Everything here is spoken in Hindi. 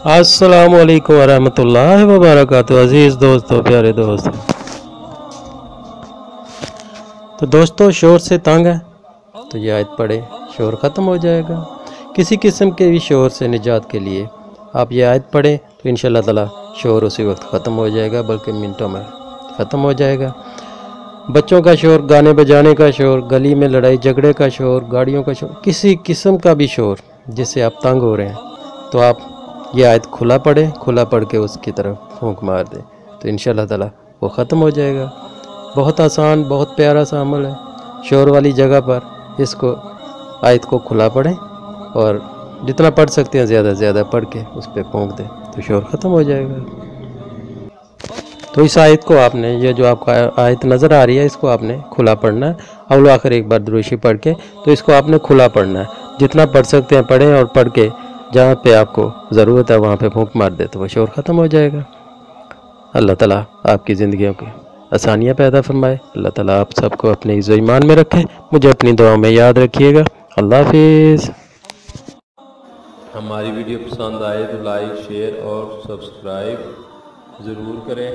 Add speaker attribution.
Speaker 1: अस्सलामुअलैकुम वरहमतुल्लाहि वबरकातुहू। अज़ीज़ दोस्तों, प्यारे दोस्तों, तो दोस्तों शोर से तंग है तो ये आयत पढ़े, शोर ख़त्म हो जाएगा। किसी किस्म के भी शोर से निजात के लिए आप ये आयत पढ़ें तो इंशाअल्लाह ताला शोर उसी वक्त ख़त्म हो जाएगा, बल्कि मिनटों में ख़त्म हो जाएगा। बच्चों का शोर, गाने बजाने का शोर, गली में लड़ाई झगड़े का शोर, गाड़ियों का शोर, किसी किस्म का भी शोर जिससे आप तंग हो रहे हैं तो आप ये आयत खुला पढ़ें, खुला पढ़ के उसकी तरफ फूंक मार दें तो इंशाअल्लाह ताला वो ख़त्म हो जाएगा। बहुत आसान, बहुत प्यारा सा अमल है। शोर वाली जगह पर इसको आयत को खुला पढ़ें और जितना पढ़ सकते हैं ज़्यादा से ज़्यादा पढ़ के उस पर फूंक दें तो शोर ख़त्म हो जाएगा। तो इस आयत को आपने, ये जो आपका आयत नज़र आ रही है, इसको आपने खुला पढ़ना है। अव्वल आखिर एक बार दुरूशी पढ़ के तो इसको आपने खुला पढ़ना है। जितना पढ़ सकते हैं पढ़ें और पढ़ के जहाँ पे आपको ज़रूरत है वहाँ पे फूंक मार दे तो वह शोर ख़त्म हो जाएगा। अल्लाह ताला आपकी ज़िंदगियों की आसानियाँ पैदा फरमाए। अल्लाह ताला आप सबको अपने इज़्ज़ो ईमान में रखे। मुझे अपनी दुआओं में याद रखिएगा। अल्लाह हाफिज़।
Speaker 2: हमारी वीडियो पसंद आए तो लाइक, शेयर और सब्सक्राइब ज़रूर करें।